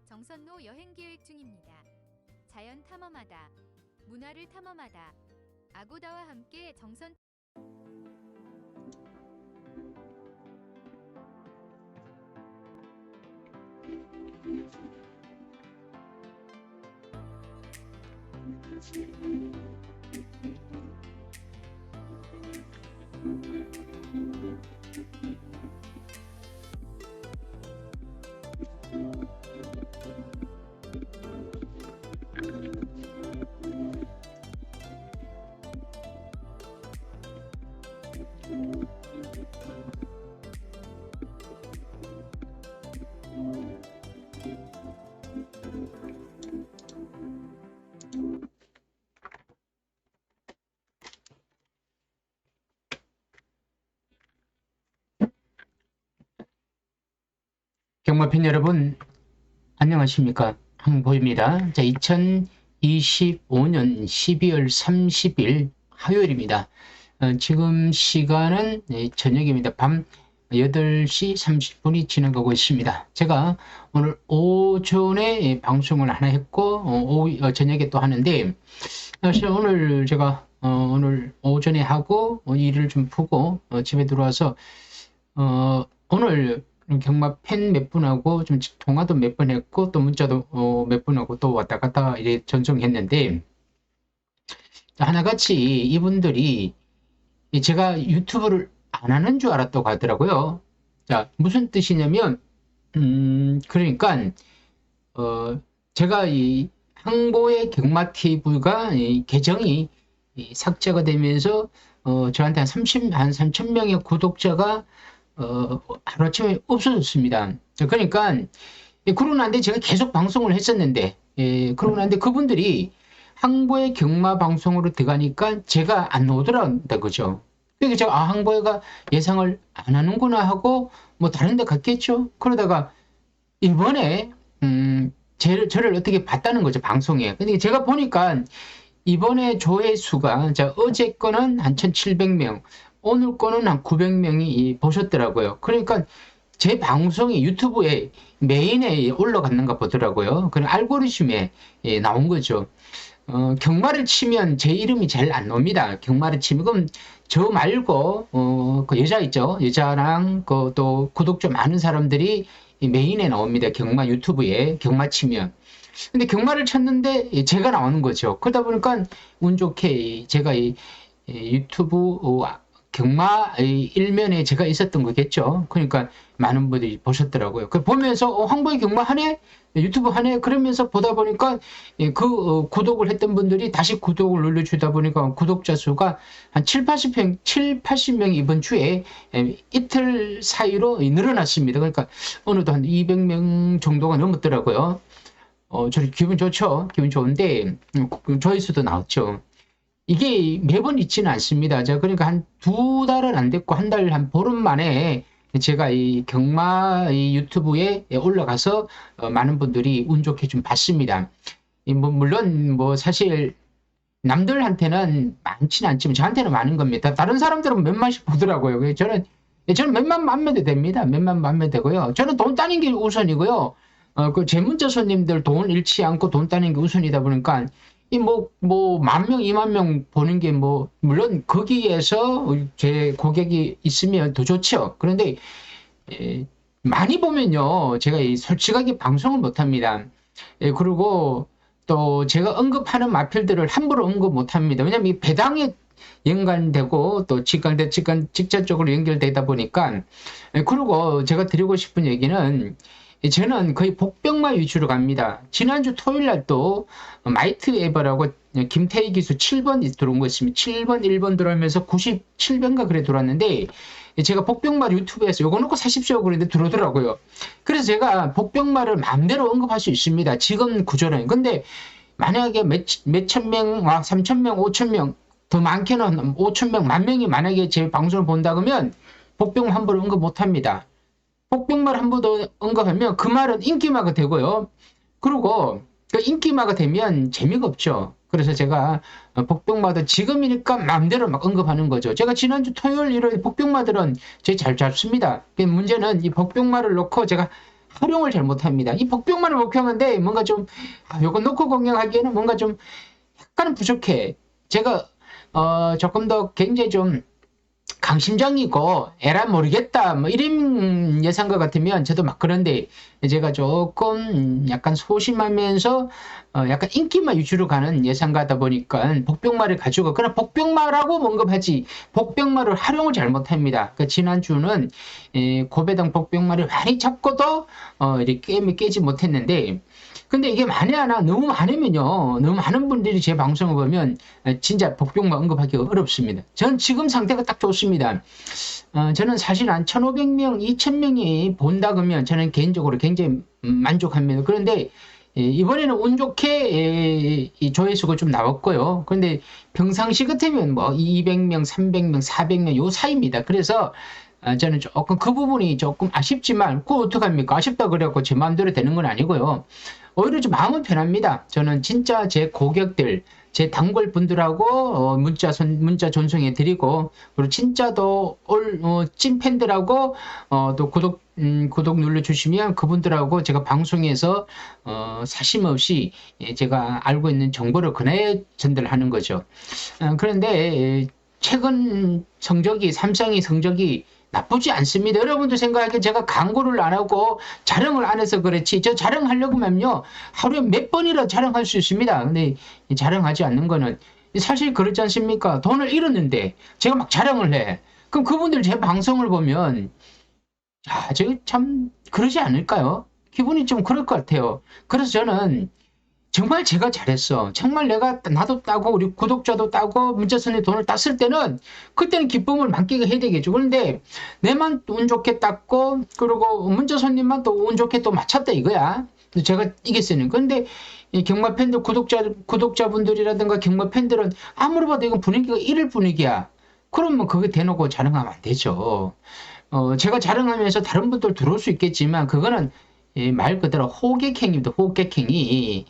정선로 여행 계획 중입니다. 자연 탐험하다, 문화를 탐험하다. 아고다와 함께 정선 경마팬 여러분, 안녕하십니까? 황보입니다. 자, 2025년 12월 30일 화요일입니다. 지금 시간은 저녁입니다. 밤 8시 30분이 지나가고 있습니다. 제가 오늘 오전에 방송을 하나 했고, 저녁에 또 하는데, 사실 오늘 제가 오늘 오전에 하고 일을 좀 푸고 집에 들어와서 오늘 경마 팬 몇 분하고 좀 통화도 몇 번 했고 또 문자도 몇 분하고 또 왔다 갔다 이래 전송했는데, 하나같이 이분들이 제가 유튜브를 안 하는 줄 알았다고 하더라고요. 자, 무슨 뜻이냐면 그러니까 제가 이 항보의 경마 TV가 계정이 삭제가 되면서 저한테 한 3,000명의 구독자가 하루아침에 없어졌습니다. 그러니까 그러고 난데 제가 계속 방송을 했었는데, 그러고 난데 그분들이 항보의 경마 방송으로 들어가니까 제가 안 나오더라고요. 그죠? 그래서 제가 항보회가 예상을 안 하는구나 하고 뭐 다른 데 갔겠죠. 그러다가 이번에 저를 어떻게 봤다는 거죠, 방송에. 근데 제가 보니까 이번에 조회수가, 자, 어제 거는 한 1,700명, 오늘 거는 한 900명이 보셨더라고요. 그러니까 제 방송이 유튜브에 메인에 올라갔는가 보더라고요. 그런 알고리즘에 나온 거죠. 경마를 치면 제 이름이 잘 안 나옵니다. 경마를 치면, 그럼 저 말고 그 여자 있죠, 여자랑 그 또 구독자 많은 사람들이 메인에 나옵니다. 경마 유튜브에 경마 치면. 근데 경마를 쳤는데 제가 나오는 거죠. 그러다 보니까 운 좋게 제가 이 유튜브 경마 일면에 제가 있었던 거겠죠. 그러니까 많은 분들이 보셨더라고요. 그 보면서 황보의 경마 하네? 유튜브 하네? 그러면서 보다 보니까 구독을 했던 분들이 다시 구독을 눌러주다 보니까 구독자 수가 한 80명 이번 주에 이틀 사이로 늘어났습니다. 그러니까 어느덧 한 200명 정도가 넘었더라고요. 저희 기분 좋죠? 기분 좋은데 조회수도 나왔죠. 이게 매번 있지는 않습니다. 제가 그러니까 한 2달은 안 됐고 한 달 한 보름 만에 제가 이 경마 유튜브에 올라가서 많은 분들이 운 좋게 좀 봤습니다. 물론 사실 남들한테는 많지는 않지만 저한테는 많은 겁니다. 다른 사람들은 몇만씩 보더라고요. 그래서 저는 몇만 매 됩니다. 몇만 매 되고요. 저는 돈 따는 게 우선이고요. 그 제문자 손님들 돈 잃지 않고 돈 따는 게 우선이다 보니까 만 명, 2만 명 보는 게 물론 거기에서 제 고객이 있으면 더 좋죠. 그런데, 많이 보면요, 제가 솔직하게 방송을 못 합니다. 그리고 또 제가 언급하는 마필들을 함부로 언급 못 합니다. 왜냐면 이 배당에 연관되고 또 직접적으로 연결되다 보니까. 그리고 제가 드리고 싶은 얘기는, 저는 거의 복병마 위주로 갑니다. 지난주 토요일 날도 마이트 에버라고 김태희 기수 7번 들어온 거 있습니다. 7번, 1번 들어오면서 97번가 그래 들어왔는데, 제가 복병마 유튜브에서 요거 놓고 사십시오 그랬는데 들어오더라고요. 그래서 제가 복병마를 마음대로 언급할 수 있습니다. 지금 구조는. 근데 만약에 몇천 명, 3천 명, 5천 명, 더 많게는 5천 명, 만 명이 만약에 제 방송을 본다 그러면 복병마 함부로 언급 못 합니다. 복병말 한 번 더 언급하면 그 말은 인기마가 되고요. 그리고 그 인기마가 되면 재미가 없죠. 그래서 제가 복병마도 지금이니까 마음대로 막 언급하는 거죠. 제가 지난주 토요일, 일요일 복병마들은 제 잘 잡습니다. 문제는 이 복병마를 놓고 제가 활용을 잘 못합니다. 이 복병만을 목표하는데 뭔가 좀 요거 놓고 공략하기에는 뭔가 좀 약간은 부족해. 제가 조금 더 굉장히 좀 강심장이고 에라 모르겠다 뭐 이런 예상과 같으면 저도 막 그런데 제가 조금 약간 소심하면서 약간 인기만 위주로 가는 예상가다 보니까 복병말을 가지고 그냥 복병말하고 언급하지 복병말을 활용을 잘 못합니다. 그 지난주는 고배당 복병말을 많이 잡고도 이렇게 깨지 못했는데 근데 이게 만에 하나 너무 많으면요. 너무 많은 분들이 제 방송을 보면 진짜 복병만 언급하기 어렵습니다. 전 지금 상태가 딱 좋습니다. 저는 사실 한 1,500명, 2,000명이 본다 그러면 저는 개인적으로 굉장히 만족합니다. 그런데 이번에는 운 좋게 이 조회수가 좀 나왔고요. 그런데 평상시 같으면 뭐 200명, 300명, 400명 요 사이입니다. 그래서 저는 조금 그 부분이 조금 아쉽지만 그거 어떡합니까? 아쉽다 그래갖고 제 마음대로 되는 건 아니고요. 오히려 좀 마음은 편합니다. 저는 진짜 제 고객들, 제 단골 분들하고 문자 전송해 드리고 그리고 진짜 더 찐 팬들하고 또 구독 눌러주시면 그분들하고 제가 방송에서 사심 없이 제가 알고 있는 정보를 그날 전달하는 거죠. 그런데 최근 성적이 삼성의 성적이 나쁘지 않습니다. 여러분들 생각하기에 제가 광고를 안 하고 촬영을 안 해서 그렇지 저 촬영하려고 하면요 하루에 몇 번이라 촬영할 수 있습니다. 근데 촬영하지 않는 거는 사실 그렇지 않습니까? 돈을 잃었는데 제가 막 촬영을 해. 그럼 그분들 제 방송을 보면 저 참 그러지 않을까요? 기분이 좀 그럴 것 같아요. 그래서 저는 정말 제가 잘했어. 정말 내가 나도 따고 우리 구독자도 따고 문자선에 돈을 땄을 때는 그때는 기쁨을 만끽해야 되겠죠. 그런데 내만 운 좋게 땄고 그리고 문자손님만 또 운 좋게 또 맞췄다 이거야. 제가 이겼으니까. 그런데 이 경마 팬들 구독자분들이라든가 경마 팬들은 아무리 봐도 이건 분위기가 이럴 분위기야. 그러면 그거 대놓고 자랑하면 안 되죠. 제가 자랑하면서 다른 분들 들어올 수 있겠지만 그거는 말 그대로 호객행위입니다. 호객행위.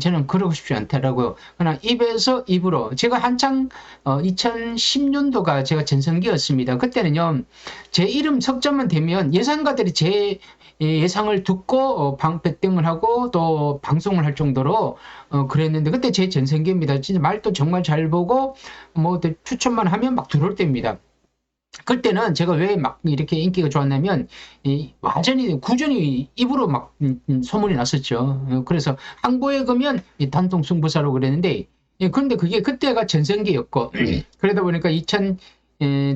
저는 그러고 싶지 않더라고요. 그러나 입에서 입으로 제가 한창 2010년도가 제가 전성기였습니다. 그때는요 제 이름 석자만 되면 예상가들이 제 예상을 듣고 배팅을 하고 또 방송을 할 정도로 그랬는데 그때 제 전성기입니다. 진짜 말도 정말 잘 보고 뭐 추천만 하면 막 들어올 때입니다. 그때는 제가 왜 막 이렇게 인기가 좋았냐면 완전히 구전이 입으로 막 소문이 났었죠. 그래서 항보에 가면 단통 승부사로 그랬는데 그런데 그게 그때가 전성기였고 그러다 보니까 2000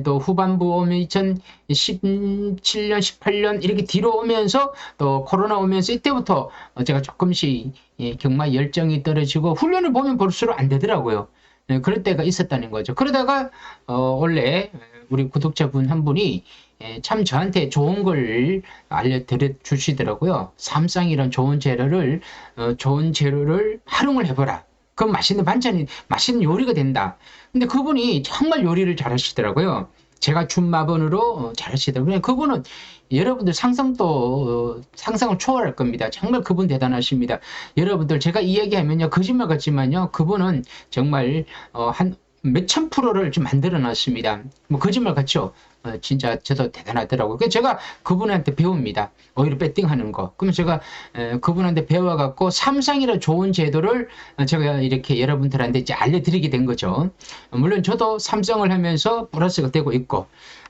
또 후반부 오면 2017년, 18년 이렇게 뒤로 오면서 또 코로나 오면서 이때부터 제가 조금씩 경마 열정이 떨어지고 훈련을 보면 볼수록 안 되더라고요. 그럴 때가 있었다는 거죠. 그러다가 원래 우리 구독자분 한 분이 참 저한테 좋은 걸 알려드려 주시더라고요. 삼쌍이란 좋은 재료를 활용을 해보라. 그럼 맛있는 반찬이 맛있는 요리가 된다. 근데 그분이 정말 요리를 잘하시더라고요. 제가 준 마번으로 잘하시더라고요. 그분은 여러분들 상상을 초월할 겁니다. 정말 그분 대단하십니다. 여러분들 제가 이야기하면요 거짓말 같지만요 그분은 정말 한 몇천 프로를 좀 만들어 놨습니다. 뭐 거짓말 같죠? 진짜 저도 대단하더라고요. 그래서 제가 그분한테 배웁니다. 오히려 배팅하는 거. 그러면 제가 그분한테 배워갖고 삼상이라 좋은 제도를 제가 이렇게 여러분들한테 이제 알려드리게 된 거죠. 물론 저도 삼성을 하면서 플러스가 되고 있고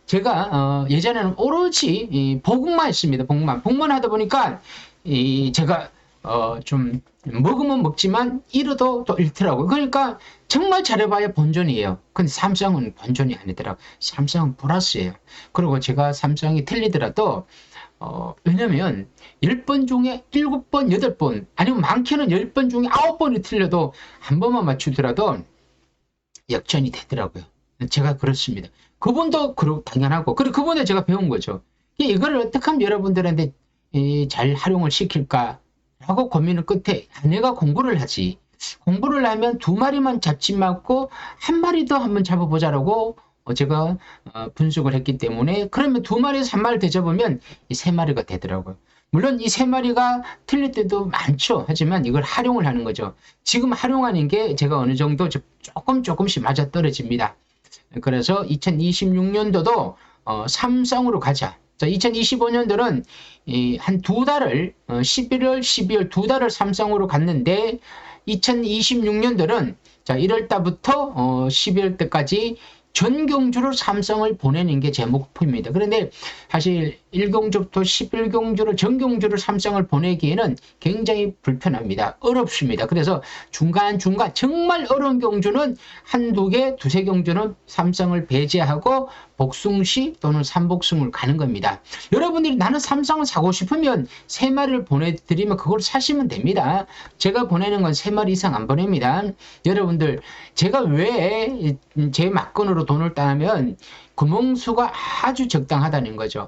제가 예전에는 오로지 복만 했습니다. 복만 하다 보니까 제가 좀 먹으면 먹지만 잃어도 또 잃더라고요. 그러니까 정말 잘해봐야 본전이에요. 근데 삼성은 본전이 아니더라고요. 삼성은 플러스예요. 그리고 제가 삼성이 틀리더라도 왜냐면 10번 중에 7번, 8번 아니면 많게는 10번 중에 9번이 틀려도 한 번만 맞추더라도 역전이 되더라고요. 제가 그렇습니다. 그분도 당연하고 그리고 그분에 제가 배운 거죠. 이걸 어떻게 하면 여러분들한테 잘 활용을 시킬까 라고 고민을 끝에 내가 공부를 하지. 공부를 하면 2마리만 잡지 말고 1마리 더 한번 잡아보자라고 제가 분석을 했기 때문에 그러면 2마리에서 1마리 더 잡으면 이 3마리가 되더라고요. 물론 이 3마리가 틀릴 때도 많죠. 하지만 이걸 활용을 하는 거죠. 지금 활용하는 게 제가 어느 정도 조금씩 맞아떨어집니다. 그래서 2026년도도 삼성으로 가자. 자, 2025년도는 한 두 달을 11월, 12월 두 달을 삼성으로 갔는데 2026년도는 자, 1월 달부터 12월 때까지 전경주로 삼성을 보내는 게 제 목표입니다. 그런데 사실 1경주부터 11경주로 전경주로 삼성을 보내기에는 굉장히 불편합니다. 어렵습니다. 그래서 중간중간 정말 어려운 경주는 한두 개, 두세 경주는 삼성을 배제하고 복숭시 또는 삼복숭을 가는 겁니다. 여러분들이 나는 삼성을 사고 싶으면 3마리를 보내드리면 그걸 사시면 됩니다. 제가 보내는 건 3마리 이상 안 보냅니다. 여러분들 제가 왜 제 막건으로 돈을 따면 구멍수가 아주 적당하다는 거죠.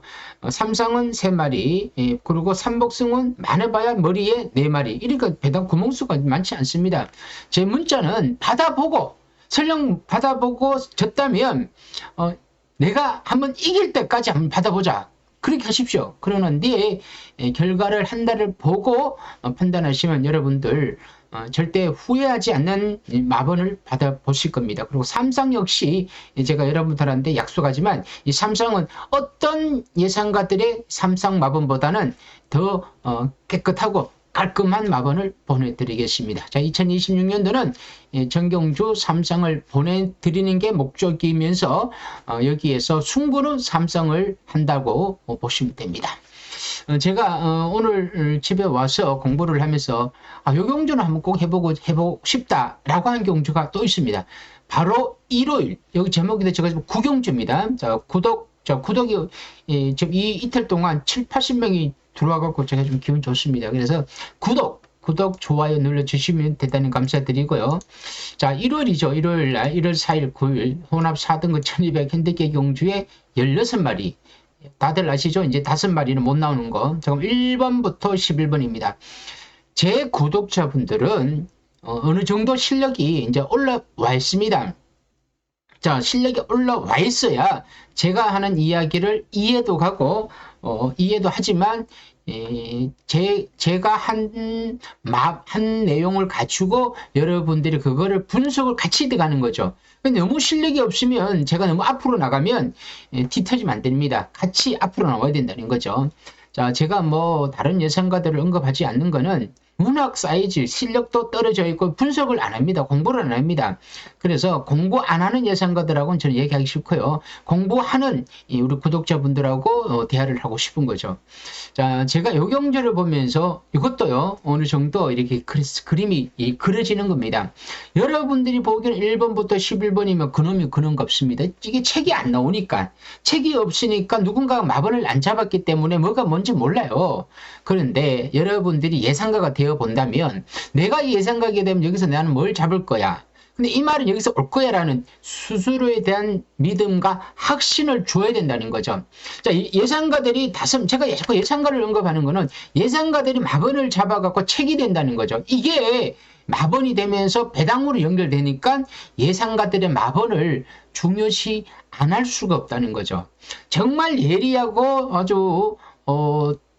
삼성은 3마리, 그리고 삼복승은 많아봐야 머리에 4마리. 그러니까 배당 구멍수가 많지 않습니다. 제 문자는 받아보고, 설령 받아보고 졌다면, 내가 한번 이길 때까지 한번 받아보자. 그렇게 하십시오. 그러는데, 결과를 한 달을 보고 판단하시면 여러분들, 절대 후회하지 않는 마번을 받아보실 겁니다. 그리고 삼성 역시 제가 여러분들한테 약속하지만 이 삼성은 어떤 예상가들의 삼성 마번보다는 더 깨끗하고 깔끔한 마번을 보내드리겠습니다. 자, 2026년도는 전경주 삼성을 보내드리는 게 목적이면서 여기에서 승부는 삼성을 한다고 보시면 됩니다. 제가 오늘 집에 와서 공부를 하면서 요 경주는 한번 꼭 해보고 싶다라고 한 경주가 또 있습니다. 바로 일요일, 여기 제목이 제가 구경주입니다. 자, 구독이 지금 이 이틀 동안 7, 80명이 들어와갖고 제가 좀 기분 좋습니다. 그래서 구독, 좋아요 눌러주시면 대단히 감사드리고요. 자, 일요일이죠. 일요일 날, 1월 4일, 9일, 혼합 4등급 1200 현대계 경주에 16마리. 다들 아시죠? 이제 5마리는 못 나오는 거. 지금 1번부터 11번입니다. 제 구독자분들은 어느 정도 실력이 이제 올라와 있습니다. 자, 실력이 올라와 있어야 제가 하는 이야기를 이해도 가고, 이해도 하지만, 제가 한 내용을 갖추고 여러분들이 그거를 분석을 같이 들어가는 거죠. 근데 너무 실력이 없으면 제가 너무 앞으로 나가면 뒤터지면 안 됩니다. 같이 앞으로 나와야 된다는 거죠. 자, 제가 뭐 다른 예상가들을 언급하지 않는 거는 문학 사이즈 실력도 떨어져 있고 분석을 안 합니다. 공부를 안 합니다. 그래서 공부 안 하는 예상가들하고는 저는 얘기하기 싫고요. 공부하는 우리 구독자분들하고 대화를 하고 싶은 거죠. 자, 제가 요 경주를 보면서 이것도요, 어느 정도 이렇게 그림이 그려지는 겁니다. 여러분들이 보기에는 1번부터 11번이면 그놈이 그놈 같습니다. 이게 책이 안 나오니까, 책이 없으니까 누군가가 마번을 안 잡았기 때문에 뭐가 뭔지 몰라요. 그런데 여러분들이 예상가가 되어 본다면 내가 이 예상가게 되면 여기서 나는 뭘 잡을 거야. 근데 이 말은 여기서 올 거야 라는 스스로에 대한 믿음과 확신을 줘야 된다는 거죠. 자, 예상가들이 제가 자꾸 예상가를 언급하는 거는 예상가들이 마번을 잡아갖고 책이 된다는 거죠. 이게 마번이 되면서 배당으로 연결되니까 예상가들의 마번을 중요시 안 할 수가 없다는 거죠. 정말 예리하고 아주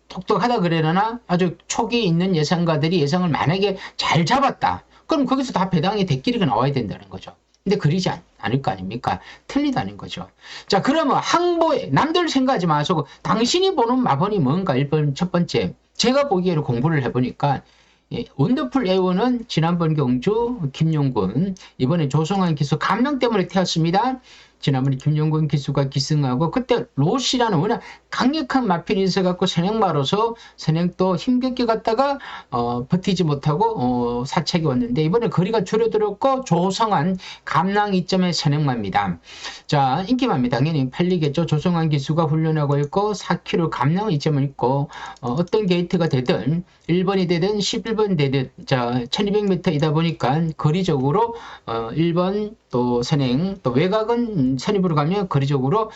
똑똑하다 그래나 아주 촉이 있는 예상가들이 예상을 만약에 잘 잡았다. 그럼 거기서 다 배당의 대끼리가 나와야 된다는 거죠. 근데 그러지 않을 거 아닙니까? 틀리다는 거죠. 자, 그러면 항보에 남들 생각하지 마시고 당신이 보는 마번이 뭔가 1번 첫 번째. 제가 보기에는 공부를 해보니까 원더풀 A1은 지난번 경주 김용군, 이번에 조성환 기수 감명 때문에 태웠습니다. 지난번에 김용군 기수가 기승하고 그때 로시라는 워낙 강력한 마필이 있어갖고 선행마로서 선행도 힘겹게 갔다가 버티지 못하고 사착이 왔는데 이번에 거리가 줄어들었고 조성환 감랑 2점의 선행마입니다. 자, 인기마입니다. 당연히 팔리겠죠. 조성환 기수가 훈련하고 있고 4km 감랑 2점은 있고 어떤 게이트가 되든 1번이 되든 11번 되든 자 1200m이다 보니까 거리적으로 1번 또 선행 또 외곽은 선입으로 가면 거리적으로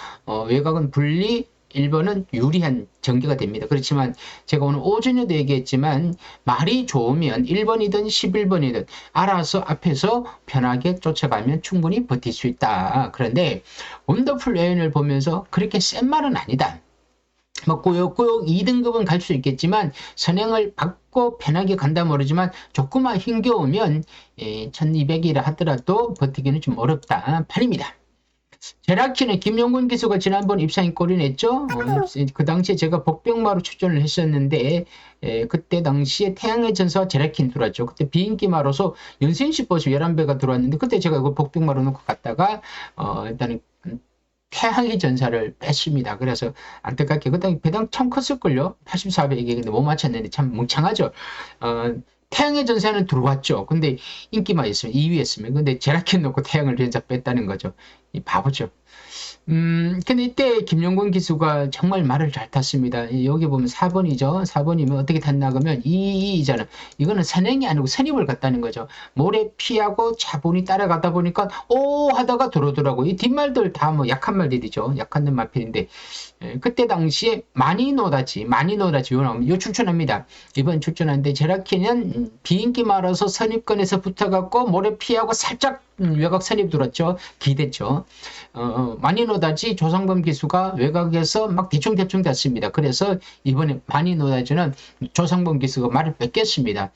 외곽은 분리 1번은 유리한 전개가 됩니다. 그렇지만 제가 오늘 오전에도 얘기했지만 말이 좋으면 1번이든 11번이든 알아서 앞에서 편하게 쫓아가면 충분히 버틸 수 있다. 그런데 원더풀 A1을 보면서 그렇게 센 말은 아니다. 뭐 꾸역꾸역 2등급은 갈 수 있겠지만 선행을 받고 편하게 간다 모르지만 조금만 힘겨우면 1200이라 하더라도 버티기는 좀 어렵다. 팔입니다. 제라키는 김용군 기수가 지난번 입상이 꼴이 냈죠. 그 당시에 제가 복병마로 출전을 했었는데 그때 당시에 태양의 전사와 제라키는 들어왔죠. 그때 비인기마로서 연생시 버스 11배가 들어왔는데 그때 제가 그 복병마로 놓고 갔다가 일단은 태양의 전사를 뺐습니다. 그래서 안타깝게 그때 배당 참 컸을걸요. 84배에게 근데 못 맞췄는데 참 멍청하죠. 태양의 전사는 들어왔죠. 근데 인기만 있으면 2위 했으면 근데 제라킨 놓고 태양을 전사 뺐다는 거죠. 이 바보죠. 근데 이때 김용곤 기수가 정말 말을 잘 탔습니다. 여기 보면 4번이죠. 4번이면 어떻게 탔나 그러면 2이잖아. 이거는 선행이 아니고 선입을 갔다는 거죠. 모래 피하고 차분히 따라가다 보니까 오 하다가 들어오더라고. 이 뒷말들 다 뭐 약한 말들이죠. 약한 놈 말필인데 그때 당시에 많이 노다지 요 나오면 요 출전합니다. 이번 출전하는데 제라키는 비인기 말아서 선입권에서 붙어갖고 모래 피하고 살짝 외곽 선입 들었죠. 기댔죠. 많이 노다지 조상범 기수가 외곽에서 막 대충 됐습니다. 그래서 이번에 많이 노다지는 조상범 기수가 말을 뺏겼습니다.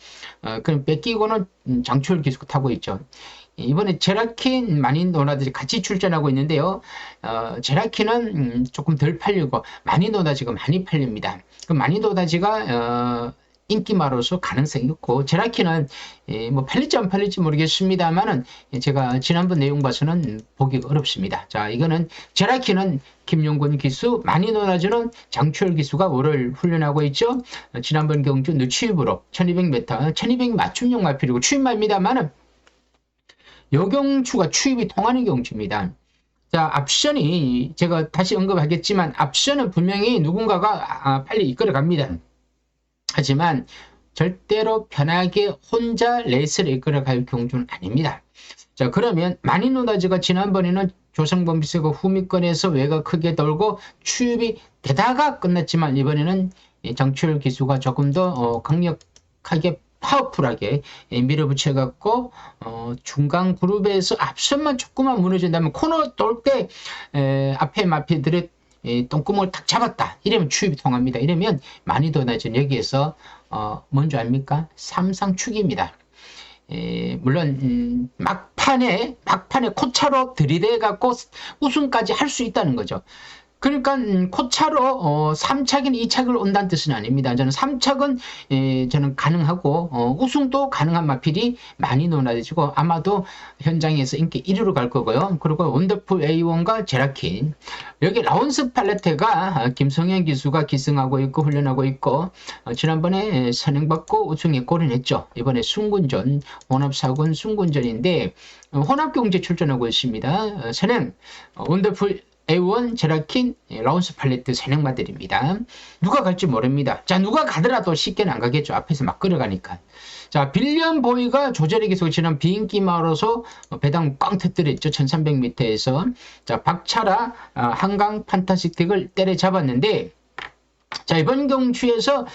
그럼 뺏기고는 장초열 기수가 타고 있죠. 이번에 제라킨 많이 노다지 같이 출전하고 있는데요. 제라킨은 조금 덜 팔리고 많이 노다지가 많이 팔립니다. 그 많이 노다지가 인기마로서 가능성이 있고 제라키는 뭐 팔릴지 안 팔릴지 모르겠습니다만은 제가 지난번 내용 봐서는 보기가 어렵습니다. 자, 이거는 제라키는 김용곤 기수, 많이 놀아주는 장추열 기수가 월을 훈련하고 있죠. 지난번 경주 누추입으로 1200m, 1200 맞춤용 마필이고 추입마입니다만은 요경추가 추입이 통하는 경주입니다. 자, 앞션이 제가 다시 언급하겠지만 앞션은 분명히 누군가가 빨리 이끌어 갑니다. 하지만 절대로 편하게 혼자 레이스를 이끌어갈 경주는 아닙니다. 자, 그러면 마니노다즈가 지난번에는 조성범 비서가 후미권에서 외가 크게 돌고 추입이 되다가 끝났지만 이번에는 정추열 기수가 조금 더 강력하게 파워풀하게 밀어붙여갖고 중간 그룹에서 앞선만 조금만 무너진다면 코너 돌 때 앞에 마피들의 똥구멍을 탁 잡았다. 이러면 추입이 통합니다. 이러면 마니노다즈는 여기에서 뭔지 압니까? 삼상축입니다. 물론 막판에 코차로 들이대갖고 우승까지 할 수 있다는 거죠. 그러니까 코차로 3착이나 2착을 온다는 뜻은 아닙니다. 저는 3착은 저는 가능하고 우승도 가능한 마필이 많이 논하지고 아마도 현장에서 인기 1위로 갈 거고요. 그리고 원더풀 A1과 제라킨 여기 라운스 팔레테가 김성현 기수가 기승하고 있고 훈련하고 있고 지난번에 선행받고 우승에 골인했죠. 이번에 순군전 혼합사군 순군전인데 혼합경제 출전하고 있습니다. 선행 원더풀 A1, 제라킨, 라운스 팔레트 선행마들입니다. 누가 갈지 모릅니다. 자, 누가 가더라도 쉽게는 안 가겠죠. 앞에서 막 끌어가니까. 자, 빌리언 보이가 조절에게 지난 비인기 마을로서 배당 꽝 터뜨렸죠. 1300m에서. 자, 박차라 한강 판타스틱을 때려잡았는데 자, 이번 경주에서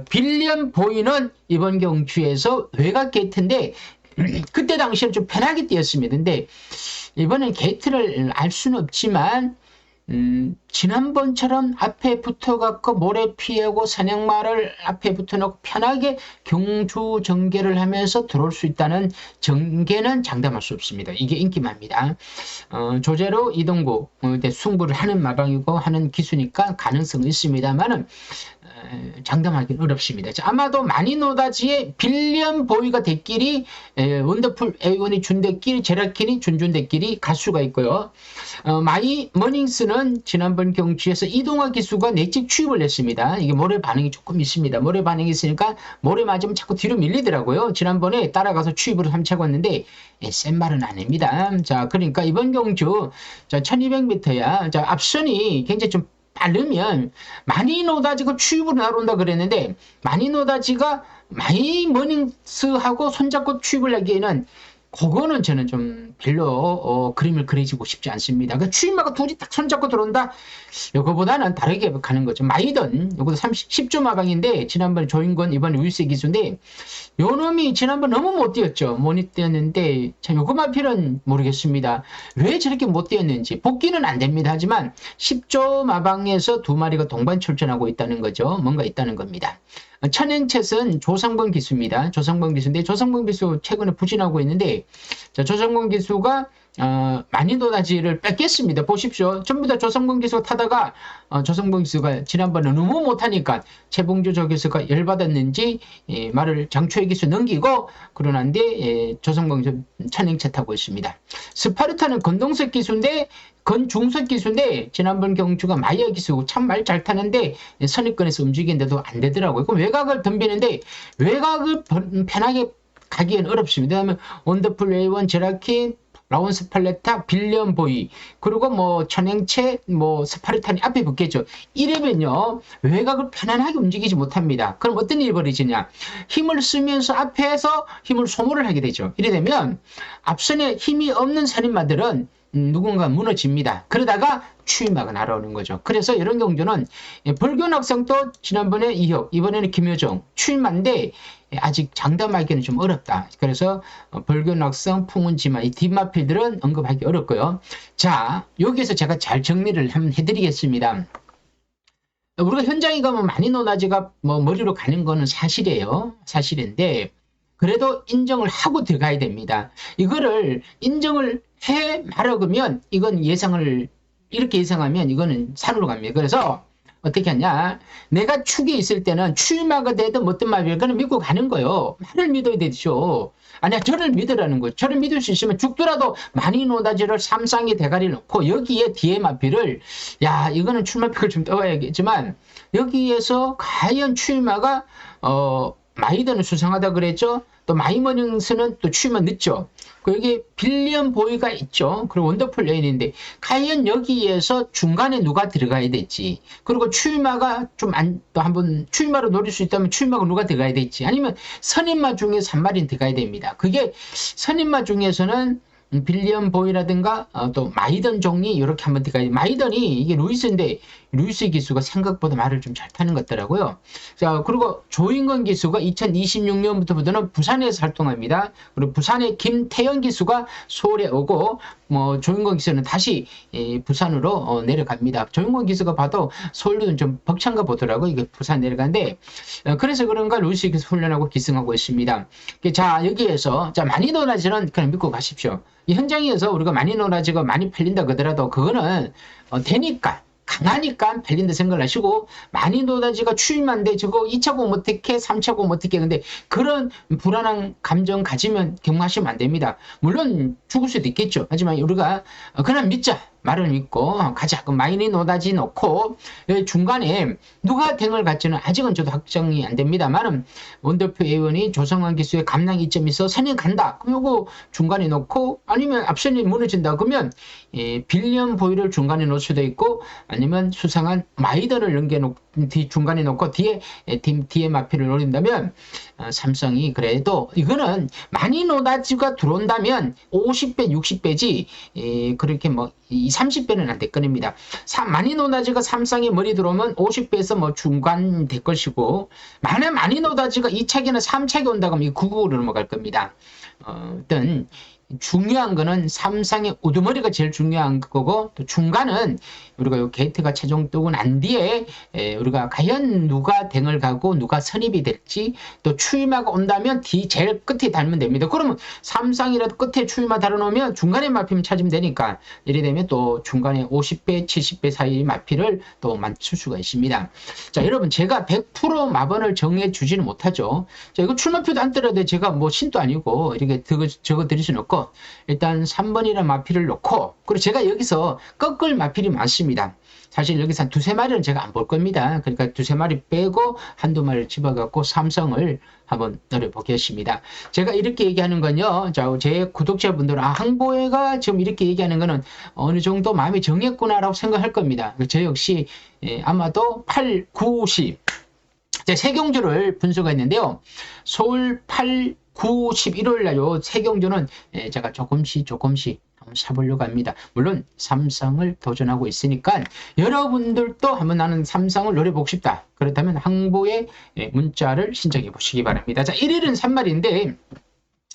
빌리언 보이는 이번 경주에서 외곽 게이트인데 그때 당시에 좀 편하게 뛰었습니다. 근데 이번엔 게이트를 알 수는 없지만 지난번처럼 앞에 붙어갖고 모래 피하고 사냥마를 앞에 붙어놓고 편하게 경주 전개를 하면서 들어올 수 있다는 전개는 장담할 수 없습니다. 이게 인기마입니다. 조제로 이동구 승부를 하는 마방이고 하는 기수니까 가능성은 있습니다만은 장담하기는 어렵습니다. 자, 아마도 마니노다지의 빌리언 보이가 대끼리 원더풀 A1이 준 대끼리 제라킨이 준 대끼리 갈 수가 있고요. 마이 머닝스는 지난번 경주에서 이동화 기수가 내찍 추입을 했습니다. 이게 모래 반응이 조금 있습니다. 모래 반응이 있으니까 모래 맞으면 자꾸 뒤로 밀리더라고요. 지난번에 따라가서 추입으로 3차 왔는데 센 말은 아닙니다. 자, 그러니까 이번 경주 자 1200m야. 자, 앞선이 굉장히 좀 빠르면 마니노다지가 추입으로 날아온다 그랬는데 마니노다지가 마이 머닝스하고 손잡고 추입을 하기에는 그거는 저는 좀 별로 그림을 그려지고 싶지 않습니다. 그 추임마가 둘이 딱 손잡고 들어온다? 요거보다는 다르게 가는 거죠. 마이던 요것도 10조 마방인데 지난번에 조인권 이번에 우유세 기수인데 요 놈이 지난번 너무 못 뛰었죠. 못 뛰었는데 참 요거만 필요는 모르겠습니다. 왜 저렇게 못 뛰었는지 복귀는 안 됩니다. 하지만 10조 마방에서 두 마리가 동반 출전하고 있다는 거죠. 뭔가 있다는 겁니다. 천행챗은 조상범 기수입니다. 조상범 기수인데 조상범 기수 최근에 부진하고 있는데 자, 조상범 기수가 마니노다지를 뺏겼습니다. 보십시오. 전부 다 조성범 기수가 타다가 조성범 기수가 지난번에 너무 못하니까 최봉주 조 기수가 열받았는지 말을 장초의 기수 넘기고 그러는데 조성범 기수 천행차 타고 있습니다. 스파르타는 건동석 기수인데 건중석 기수인데 지난번 경주가 마이어 기수고 참 말 잘 타는데 선입권에서 움직이는데도 안 되더라고요. 그럼 외곽을 덤비는데 외곽을 편하게 가기엔 어렵습니다. 왜냐하면 원더풀 A1 제라킨 라운스 팔레타, 빌리언 보이, 그리고 뭐 천행체, 뭐 스파르탄이 앞에 붙겠죠. 이러면요 외곽을 편안하게 움직이지 못합니다. 그럼 어떤 일이 벌어지냐? 힘을 쓰면서 앞에서 힘을 소모를 하게 되죠. 이래 되면 앞선에 힘이 없는 선임마들은 누군가 무너집니다. 그러다가 추임마가 날아오는 거죠. 그래서 이런 경주는 벌교는 학생도 지난번에 이혁, 이번에는 김효정 추임마인데 아직 장담하기는 좀 어렵다. 그래서 벌교는 학생, 풍운지마 이 뒷마필들은 언급하기 어렵고요. 자, 여기에서 제가 잘 정리를 한번 해드리겠습니다. 우리가 현장에 가면 마니노다지가 뭐 머리로 가는 거는 사실이에요. 사실인데 그래도 인정을 하고 들어가야 됩니다. 이거를 인정을 해 말아가면 이건 예상을 이렇게 예상하면 이거는 산으로 갑니다. 그래서 어떻게 하냐? 내가 축에 있을 때는 추임마가 되든 뭐든 말이야. 그는 믿고 가는 거예요. 말을 믿어야 되죠. 아니야, 저를 믿으라는 거예요. 저를 믿을 수 있으면 죽더라도 마니노다지를 삼쌍에 대가리 넣고 여기에 뒤에 마피를 야 이거는 출마표를 좀 떠와야겠지만 여기에서 과연 추임마가 마이더는 수상하다 그랬죠. 또 마이머닝스는 또 추임마 늦죠. 여기 빌리언 보이가 있죠. 그리고 원더풀 레인인데 과연 여기에서 중간에 누가 들어가야 될지 그리고 추임마가 좀 또 한번 추임마로 노릴 수 있다면 추임마가 누가 들어가야 될지 아니면 선임마 중에서 한 마리는 들어가야 됩니다. 그게 선임마 중에서는 빌리언 보이라든가 또 마이던 종이 이렇게 한번 들어가야 마이던이 이게 루이스인데 루이스 기수가 생각보다 말을 좀 잘 타는 것 같더라고요. 자, 그리고 조인건 기수가 2026년부터는 부산에서 활동합니다. 그리고 부산의 김태현 기수가 서울에 오고 뭐 조인건 기수는 다시 부산으로 내려갑니다. 조인건 기수가 봐도 서울도 좀 벅찬가 보더라고요. 이게 부산 내려가는데 그래서 그런가 루이스 기수 훈련하고 기승하고 있습니다. 자, 여기에서 자 마니노다지는 그냥 믿고 가십시오. 이 현장에서 우리가 마니노다지가 많이 팔린다 그러더라도 그거는 되니까 강하니까 팔린다 생각을 하시고 마니노다지가 추임한데 저거 2차고 못했게 3차고 못했게 근데 그런 불안한 감정 가지면 경마하시면 안 됩니다. 물론 죽을 수도 있겠죠. 하지만 우리가 그냥 믿자. 말을 믿고 가자. 그럼 마니노다지 넣고 중간에 누가 댕을 갈지는 아직은 저도 확정이 안 됩니다만은 원더풀 A1이 조성환 기수의 감량 이점이 있어 선행 간다. 그럼 요거 중간에 넣고 아니면 앞선이 무너진다. 그러면 빌리언 보이를 중간에 넣을 수도 있고 아니면 수상한 마이더를 중간에 넣고 뒤에 마피를 노린다면 삼성이 그래도 이거는 마니노다지가 들어온다면 50배 60배지 그렇게 뭐 30배는 안 될 겁니다. 마니노다지가 삼성에 머리 들어오면 50배에서 뭐 중간 될 것이고 만약 마니노다지가 2차기나 3차기 온다고 하면 99로 넘어갈 겁니다. 어떤 중요한 거는 삼상의 우두머리가 제일 중요한 거고 또 중간은 우리가 요 게이트가 최종 뜨고 난 뒤에 우리가 과연 누가 댕을 가고 누가 선입이 될지 또 추임마가 온다면 제일 끝에 달면 됩니다. 그러면 삼상이라도 끝에 추임마 달아놓으면 중간에 마피면 찾으면 되니까 이래 되면 또 중간에 50배 70배 사이 마피를 또 맞출 수가 있습니다. 자, 여러분 제가 100% 마번을 정해 주지는 못하죠. 자, 이거 출마표도 안 뜨려도 제가 뭐 신도 아니고 이렇게 적어 드릴 수는 없고 일단 3번이라는 마필을 놓고 그리고 제가 여기서 꺾을 마필이 많습니다. 사실 여기서 한 두세 마리는 제가 안 볼 겁니다. 그러니까 두세 마리 빼고 한두 마리를 집어갖고 삼성을 한번 노려보겠습니다. 제가 이렇게 얘기하는 건요. 자, 제 구독자분들은 항보회가 지금 이렇게 얘기하는 거는 어느 정도 마음이 정했구나라고 생각할 겁니다. 저 역시 아마도 8, 9, 10 세 경주를 분석했는데요. 서울 8, 9, 11월 날 요 세 경주는 제가 조금씩 한번 사보려고 합니다. 물론 삼성을 도전하고 있으니까 여러분들도 한번 나는 삼성을 노려보고 싶다. 그렇다면 항보에 문자를 신청해 보시기 바랍니다. 자, 1일은 3마리인데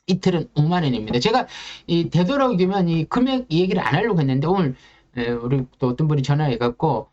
이틀은 5만 원입니다. 제가 되도록이면 이 금액 얘기를 안 하려고 했는데 오늘 우리 또 어떤 분이 전화해갖고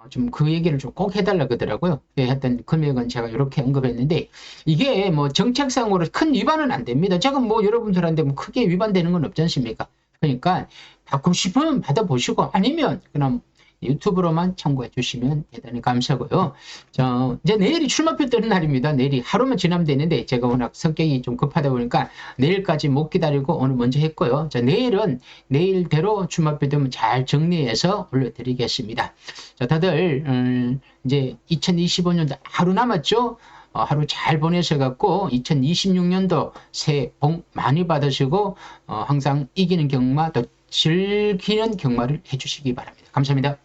좀 그 얘기를 좀 꼭 해달라 그러더라고요. 하여튼 금액은 제가 이렇게 언급했는데 이게 뭐 정책상으로 큰 위반은 안 됩니다. 제가 뭐 여러분들한테 뭐 크게 위반되는 건 없지 않습니까? 그러니까 받고 싶으면 받아보시고 아니면 그냥 유튜브로만 참고해 주시면 대단히 감사하고요. 자, 이제 내일이 출마표 뜨는 날입니다. 내일이 하루만 지나면 되는데 제가 워낙 성격이 좀 급하다 보니까 내일까지 못 기다리고 오늘 먼저 했고요. 자, 내일은 내일대로 출마표 되면 잘 정리해서 올려드리겠습니다. 자, 다들 이제 2025년도 하루 남았죠? 하루 잘 보내셔갖고 2026년도 새해 복 많이 받으시고 항상 이기는 경마 또 즐기는 경마를 해주시기 바랍니다. 감사합니다.